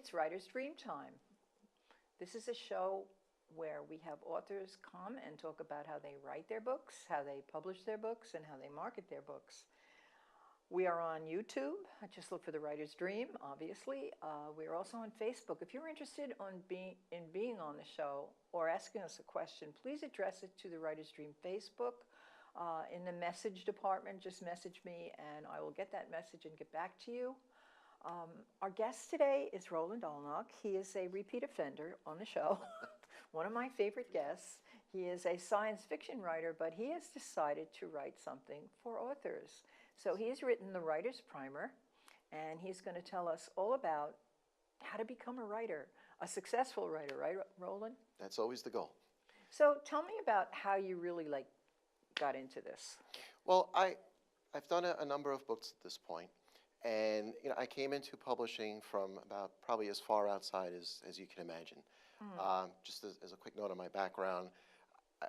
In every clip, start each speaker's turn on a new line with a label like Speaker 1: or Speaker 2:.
Speaker 1: It's Writer's Dream Time. This is a show where we have authors come and talk about how they write their books, how they publish their books, and how they market their books. We are on YouTube. Just look for The Writer's Dream, obviously. We are also on Facebook. If you're interested in being on the show or asking us a question, please address it to The Writer's Dream Facebook. In the message department, just message me and I will get that message and get back to you. Our guest today is Roland Allnach. He is a repeat offender on the show, one of my favorite guests. He is a science fiction writer, but he has decided to write something for authors. So he has written the Writer's Primer, and he's going to tell us all about how to become a writer, a successful writer, right, Roland?
Speaker 2: That's always the goal.
Speaker 1: So tell me about how you really got into this.
Speaker 2: Well, I've done a number of books at this point. And I came into publishing from about probably as far outside as you can imagine. Just as a quick note on my background,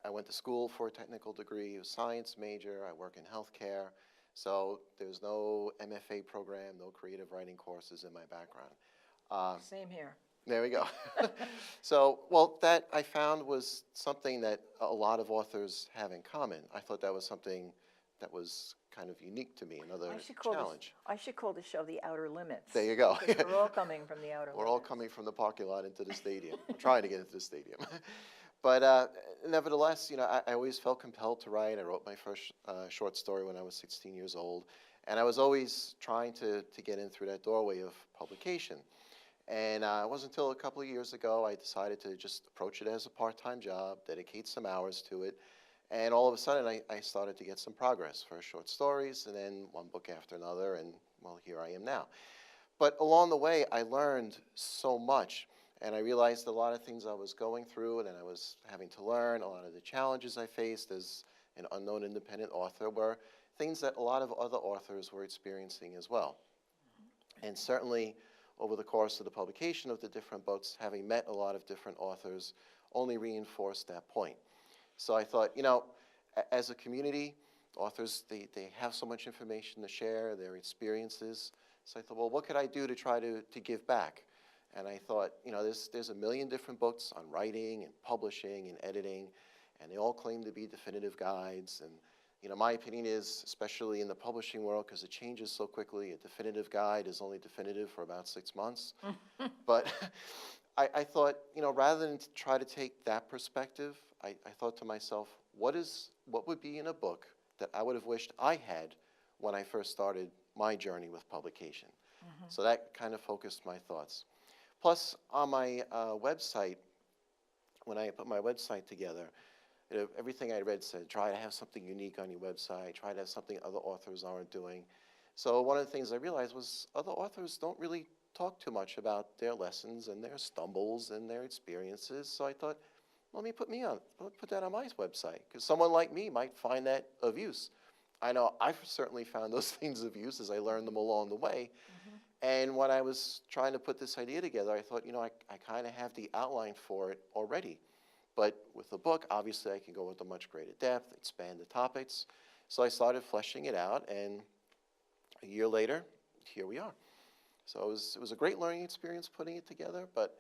Speaker 2: I went to school for a technical degree, a science major. I work in healthcare. So there's no MFA program, no creative writing courses in my background.
Speaker 1: Same here.
Speaker 2: There we go. So, well, that I found was something that a lot of authors have in common. I thought that was something that was kind of unique to me, another challenge.
Speaker 1: I should call the show The Outer Limits.
Speaker 2: There you go.
Speaker 1: We're all coming from the outer limits.
Speaker 2: We're all coming from the parking lot into the stadium, trying to get into the stadium. But nevertheless, I always felt compelled to write. I wrote my first short story when I was 16 years old, and I was always trying to get in through that doorway of publication. And it wasn't until a couple of years ago I decided to just approach it as a part-time job, dedicate some hours to it. And all of a sudden, I started to get some progress. First short stories, and then one book after another, and, well, here I am now. But along the way, I learned so much, and I realized a lot of things I was going through and I was having to learn. A lot of the challenges I faced as an unknown independent author were things that a lot of other authors were experiencing as well. And certainly, over the course of the publication of the different books, having met a lot of different authors only reinforced that point. So I thought, as a community, authors, they have so much information to share, their experiences. So I thought, well, what could I do to try to give back? And I thought, there's a million different books on writing and publishing and editing, and they all claim to be definitive guides. And, my opinion is, especially in the publishing world, because it changes so quickly, a definitive guide is only definitive for about 6 months. But I thought, rather than try to take that perspective, I thought to myself, what would be in a book that I would have wished I had when I first started my journey with publication? So that kind of focused my thoughts. Plus, on my website, when I put my website together, everything I read said, try to have something unique on your website, try to have something other authors aren't doing. So one of the things I realized was other authors don't really talk too much about their lessons and their stumbles and their experiences. So I thought, let me put that on my website, because someone like me might find that of use. I know I've certainly found those things of use as I learned them along the way. And when I was trying to put this idea together, I thought, I kind of have the outline for it already. But with the book, obviously I can go into much greater depth, expand the topics. So I started fleshing it out, and a year later, here we are. So it was a great learning experience putting it together, but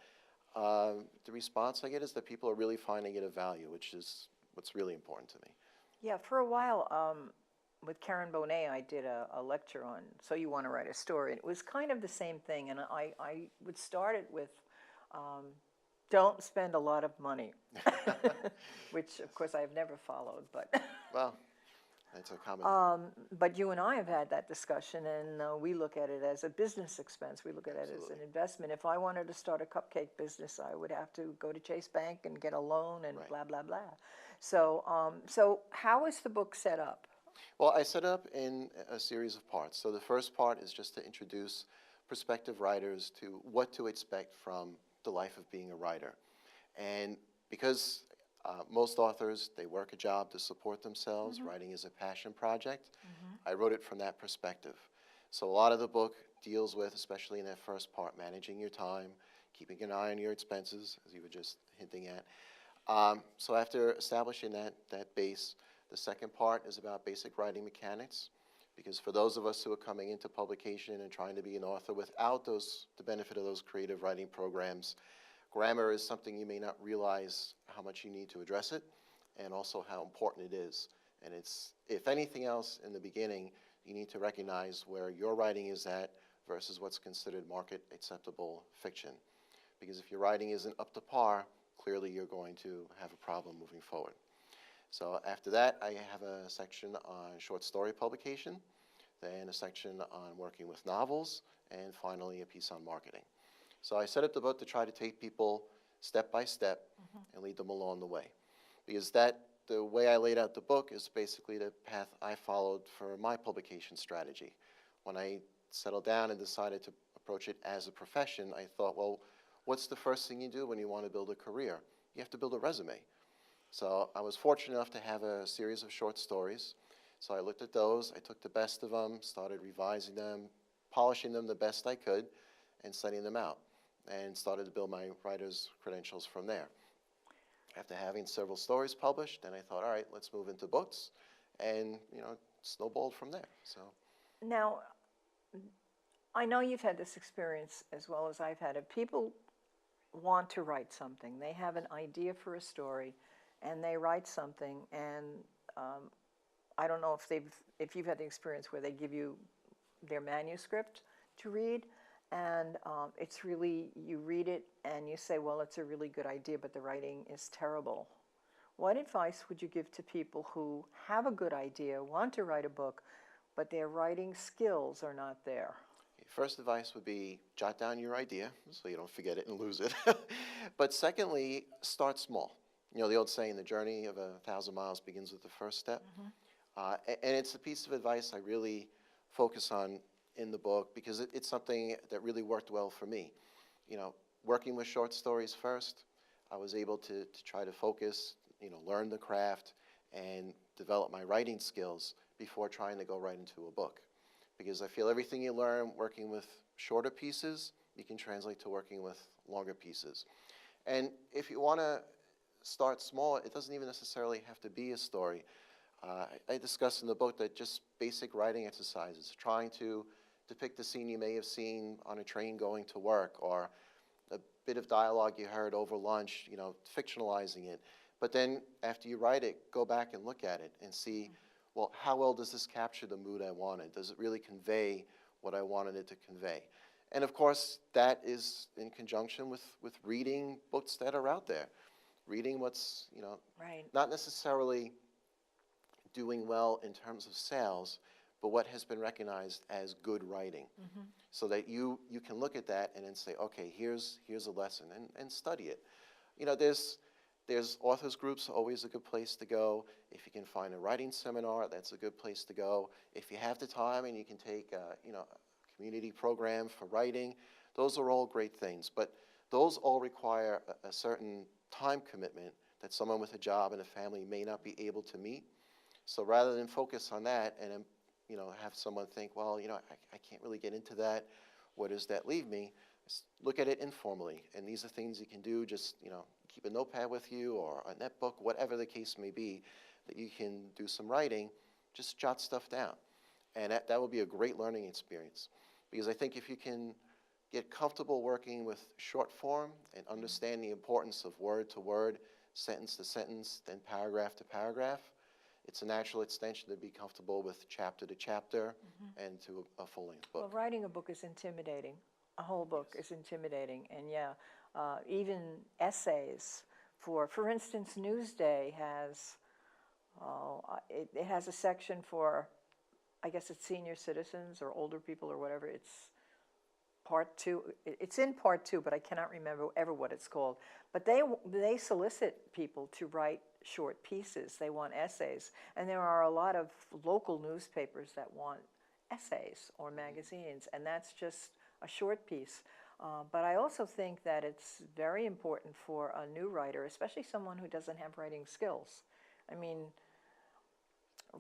Speaker 2: the response I get is that people are really finding it of value, which is what's really important to me.
Speaker 1: Yeah, for a while, with Karen Bonet, I did a lecture on So You Want to Write a Story. It was kind of the same thing, and I would start it with, don't spend a lot of money, which, of course, I've never followed. But
Speaker 2: well, that's a common.
Speaker 1: But you and I have had that discussion, and we look at it as a business expense. We look at it as an investment. If I wanted to start a cupcake business, I would have to go to Chase Bank and get a loan and blah, blah, blah. So, so how is the book set up?
Speaker 2: Well, I set up in a series of parts. So the first part is just to introduce prospective writers to what to expect from the life of being a writer. And because most authors, they work a job to support themselves. Writing is a passion project. I wrote it from that perspective. So a lot of the book deals with, especially in that first part, managing your time, keeping an eye on your expenses, as you were just hinting at. So after establishing that base, the second part is about basic writing mechanics. Because for those of us who are coming into publication and trying to be an author without the benefit of those creative writing programs, grammar is something you may not realize how much you need to address it, and also how important it is. And it's, if anything else, in the beginning, you need to recognize where your writing is at versus what's considered market acceptable fiction. Because if your writing isn't up to par, clearly you're going to have a problem moving forward. So after that, I have a section on short story publication, then a section on working with novels, and finally a piece on marketing. So I set up the book to try to take people step by step and lead them along the way. Because the way I laid out the book is basically the path I followed for my publication strategy. When I settled down and decided to approach it as a profession, I thought, well, what's the first thing you do when you want to build a career? You have to build a resume. So I was fortunate enough to have a series of short stories. So I looked at those, I took the best of them, started revising them, polishing them the best I could, and sending them out, and started to build my writer's credentials from there. After having several stories published, then I thought, all right, let's move into books, and snowballed from there. So
Speaker 1: now, I know you've had this experience as well as I've had it. People want to write something. They have an idea for a story, and they write something, and I don't know if you've had the experience where they give you their manuscript to read, and it's really, you read it and you say, well, it's a really good idea, but the writing is terrible. What advice would you give to people who have a good idea, want to write a book, but their writing skills are not there?
Speaker 2: First advice would be jot down your idea so you don't forget it and lose it. But secondly, start small. You know, the old saying, the journey of 1,000 miles begins with the first step. And it's a piece of advice I really focus on in the book because it's something that really worked well for me. You know, working with short stories first, I was able to try to focus, learn the craft and develop my writing skills before trying to go right into a book. Because I feel everything you learn working with shorter pieces, you can translate to working with longer pieces. And if you want to start small, it doesn't even necessarily have to be a story. I discuss in the book that just basic writing exercises, trying to depict a scene you may have seen on a train going to work, or a bit of dialogue you heard over lunch, fictionalizing it. But then after you write it, go back and look at it and see, well, how well does this capture the mood I wanted? Does it really convey what I wanted it to convey? And of course, that is in conjunction with reading books that are out there. Reading what's,
Speaker 1: right,
Speaker 2: not necessarily doing well in terms of sales, but what has been recognized as good writing. So that you can look at that and then say, okay, here's a lesson, and study it. There's authors groups, always a good place to go. If you can find a writing seminar, that's a good place to go. If you have the time and you can take a community program for writing, those are all great things. But those all require a certain time commitment that someone with a job and a family may not be able to meet. So rather than focus on that and have someone think, well, I can't really get into that, where does that leave me? Look at it informally, and these are things you can do. Just keep a notepad with you or a netbook, whatever the case may be, that you can do some writing. Just jot stuff down, and that will be a great learning experience. Because I think if you can get comfortable working with short form and understand the importance of word to word, sentence to sentence, then paragraph to paragraph, it's a natural extension to be comfortable with chapter to chapter and to a full-length book.
Speaker 1: Well, writing a book is intimidating. A whole book is intimidating, and even essays. For instance, Newsday has it has a section for, I guess it's senior citizens or older people or whatever. It's part 2. It's in part 2, but I cannot remember ever what it's called. But they solicit people to write short pieces. They want essays, and there are a lot of local newspapers that want essays or magazines, and that's just a short piece. But I also think that it's very important for a new writer, especially someone who doesn't have writing skills. I mean,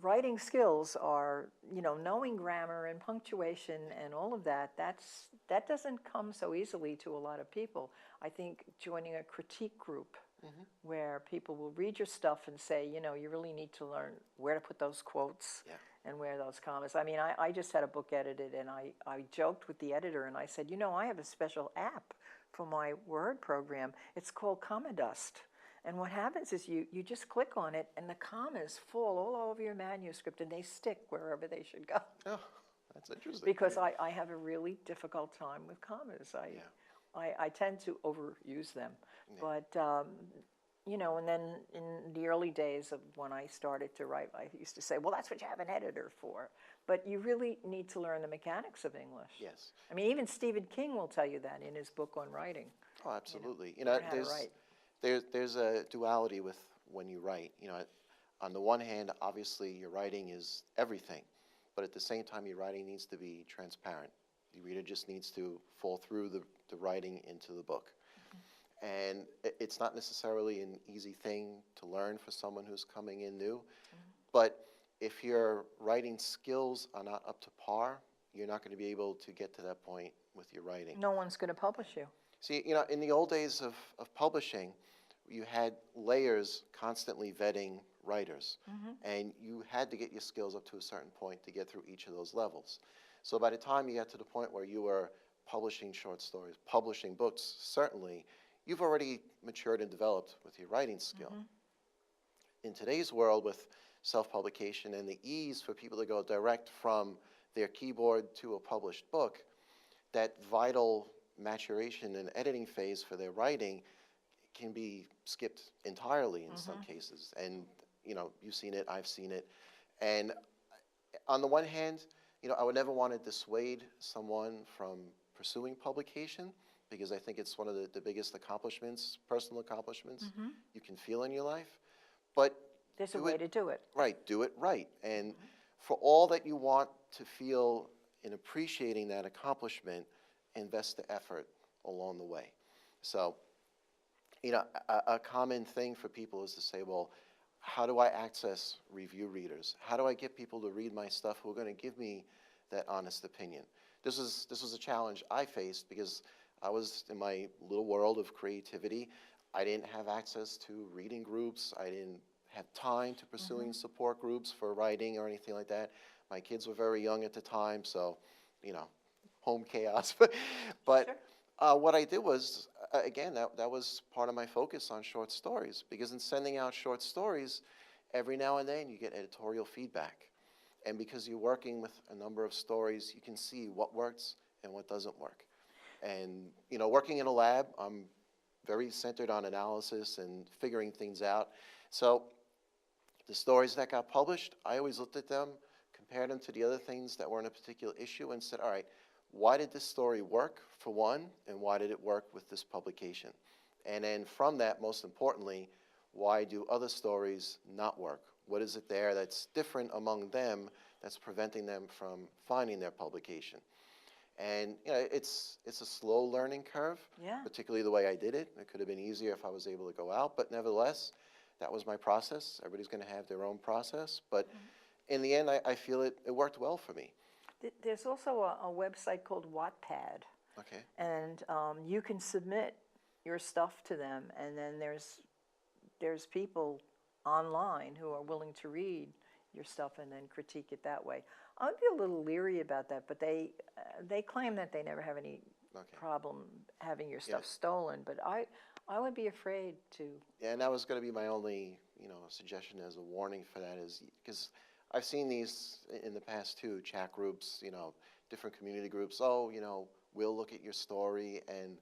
Speaker 1: writing skills are, knowing grammar and punctuation and all of that, that doesn't come so easily to a lot of people. I think joining a critique group where people will read your stuff and say, you really need to learn where to put those quotes and where those commas. I mean, I just had a book edited, and I joked with the editor, and I said, you know, I have a special app for my Word program. It's called Comma Dust. And what happens is you just click on it, and the commas fall all over your manuscript, and they stick wherever they should go.
Speaker 2: Oh, that's interesting.
Speaker 1: Because I have a really difficult time with commas. I tend to overuse them.
Speaker 2: Yeah.
Speaker 1: But, you know, and then in the early days of when I started to write, I used to say, well, that's what you have an editor for. But you really need to learn the mechanics of English.
Speaker 2: Yes.
Speaker 1: I mean, even Stephen King will tell you that in his book on writing.
Speaker 2: Oh, absolutely.
Speaker 1: You know, learn how to write.
Speaker 2: There's a duality with when you write. You know, on the one hand, obviously your writing is everything, but at the same time, your writing needs to be transparent. The reader just needs to fall through the writing into the book. And it's not necessarily an easy thing to learn for someone who's coming in new, but if your writing skills are not up to par, you're not going to be able to get to that point with your writing.
Speaker 1: No one's going to publish you.
Speaker 2: See, you know, in the old days of publishing, you had layers constantly vetting writers, and you had to get your skills up to a certain point to get through each of those levels. So by the time you got to the point where you were publishing short stories, publishing books, certainly, you've already matured and developed with your writing skill. In today's world, with self-publication and the ease for people to go direct from their keyboard to a published book, that vital maturation and editing phase for their writing can be skipped entirely in some cases. And, you know, you've seen it, I've seen it. And on the one hand, you know, I would never want to dissuade someone from pursuing publication, because I think it's one of the biggest accomplishments, personal accomplishments you can feel in your life. But
Speaker 1: there's a way to do it.
Speaker 2: Right, do it right. And for all that you want to feel in appreciating that accomplishment, invest the effort along the way. So, you know, a common thing for people is to say, well, how do I access review readers? How do I get people to read my stuff who are going to give me that honest opinion? This was a challenge I faced because I was in my little world of creativity. I didn't have access to reading groups. I didn't have time to pursuing support groups for writing or anything like that. My kids were very young at the time, so, you know, home chaos. But
Speaker 1: Sure.
Speaker 2: What I did was, again, that was part of my focus on short stories, because in sending out short stories, every now and then you get editorial feedback. And because you're working with a number of stories, you can see what works and what doesn't work. And, you know, working in a lab, I'm very centered on analysis and figuring things out. So the stories that got published, I always looked at them, compared them to the other things that were in a particular issue, and said, all right, why did this story work, for one, and why did it work with this publication? And then from that, most importantly, why do other stories not work? What is it there that's different among them that's preventing them from finding their publication? And, you know, it's a slow learning curve, particularly the way I did it. It could have been easier if I was able to go out, but nevertheless, that was my process. Everybody's going to have their own process, but in the end, I feel it worked well for me.
Speaker 1: There's also a website called Wattpad.
Speaker 2: Okay.
Speaker 1: And you can submit your stuff to them, and then there's people online who are willing to read your stuff and then critique it that way. I'd be a little leery about that, but they claim that they never have any problem having your stuff stolen, but I would be afraid to.
Speaker 2: Yeah, and that was going to be my only, you know, suggestion as a warning for that, is because I've seen these in the past too, chat groups, you know, different community groups. Oh, you know, we'll look at your story, and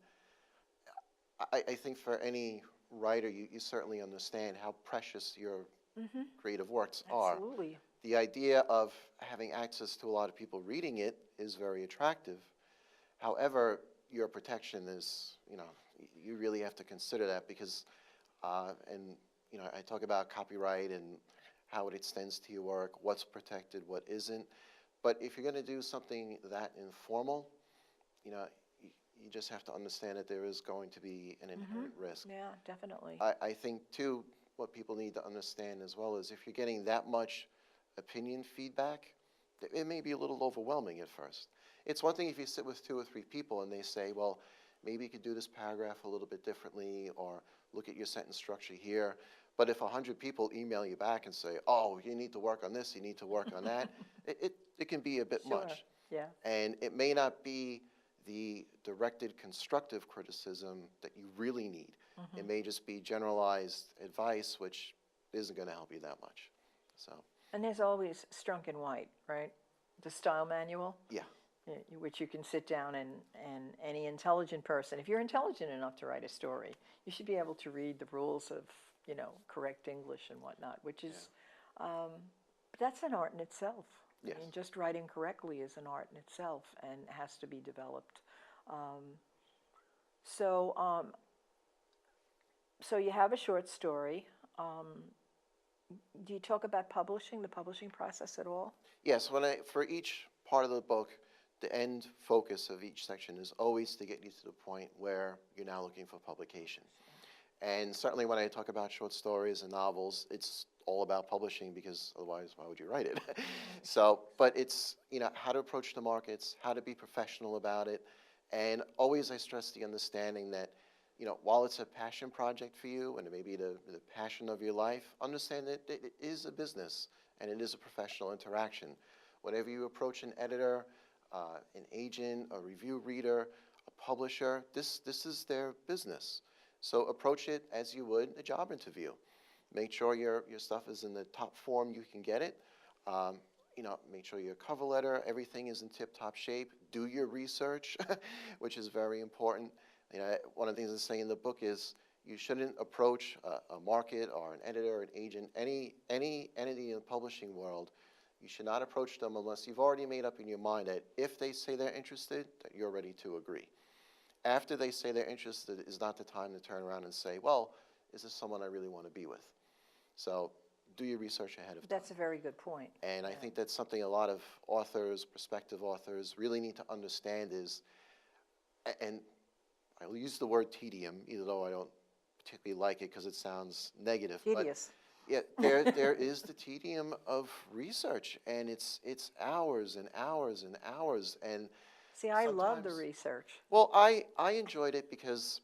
Speaker 2: I think for any writer, you certainly understand how precious your creative works are.
Speaker 1: Absolutely.
Speaker 2: The idea of having access to a lot of people reading it is very attractive. However, your protection is, you know, you really have to consider that, because, and, you know, I talk about copyright and how it extends to your work, what's protected, what isn't. But if you're going to do something that informal, you know, you just have to understand that there is going to be an inherent risk.
Speaker 1: Yeah, definitely.
Speaker 2: I think, too, what people need to understand as well is if you're getting that much opinion feedback, it may be a little overwhelming at first. It's one thing if you sit with 2 or 3 people and they say, well, maybe you could do this paragraph a little bit differently, or look at your sentence structure here. But if 100 people email you back and say, oh, you need to work on this, you need to work on that, it can be a bit
Speaker 1: Sure.
Speaker 2: much.
Speaker 1: Yeah.
Speaker 2: And it may not be the directed constructive criticism that you really need. It may just be generalized advice, which isn't going to help you that much. So,
Speaker 1: And there's always Strunk and White, right? The style manual,
Speaker 2: yeah,
Speaker 1: which you can sit down and any intelligent person, if you're intelligent enough to write a story, you should be able to read the rules of, correct English and whatnot, which is, but that's an art in itself.
Speaker 2: Yes.
Speaker 1: I mean, just writing correctly is an art in itself and has to be developed. So, so you have a short story. Do you talk about publishing, the publishing process at all?
Speaker 2: Yes, for each part of the book, the end focus of each section is always to get you to the point where you're now looking for publication. And certainly when I talk about short stories and novels, it's all about publishing, because otherwise why would you write it? So, but it's, how to approach the markets, how to be professional about it. And always I stress the understanding that, while it's a passion project for you and it may be the passion of your life, understand that it is a business and it is a professional interaction. Whenever you approach an editor, an agent, a review reader, a publisher, this is their business. So approach it as you would a job interview. Make sure your stuff is in the top form you can get it. Make sure your cover letter, everything is in tip-top shape. Do your research, which is very important. One of the things I say in the book is you shouldn't approach a market or an editor or an agent, any entity in the publishing world. You should not approach them unless you've already made up in your mind that if they say they're interested, that you're ready to agree. After they say they're interested is not the time to turn around and say, well, is this someone I really want to be with? So do your research ahead of time.
Speaker 1: That's a very good point.
Speaker 2: And I think that's something a lot of authors, prospective authors, really need to understand is, and I'll use the word tedium, even though I don't particularly like it because it sounds negative.
Speaker 1: Tedious.
Speaker 2: But yeah, there is the tedium of research, and it's hours and hours and hours. And
Speaker 1: see, I love the
Speaker 2: sometimes-
Speaker 1: research.
Speaker 2: Well, I enjoyed it because,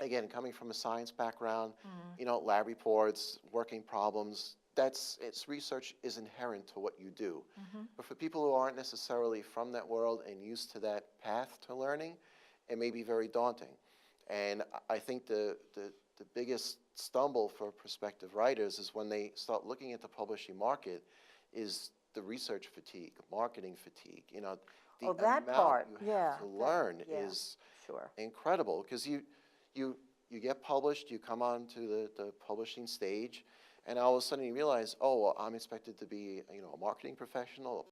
Speaker 2: again, coming from a science background, lab reports, working problems, research is inherent to what you do. But for people who aren't necessarily from that world and used to that path to learning, it may be very daunting. And I think the biggest stumble for prospective writers is when they start looking at the publishing market is the research fatigue, marketing fatigue. The
Speaker 1: that
Speaker 2: amount
Speaker 1: part,
Speaker 2: you have to learn is
Speaker 1: sure.
Speaker 2: incredible, because you get published, you come onto the publishing stage, and all of a sudden you realize, oh, well, I'm expected to be a marketing professional,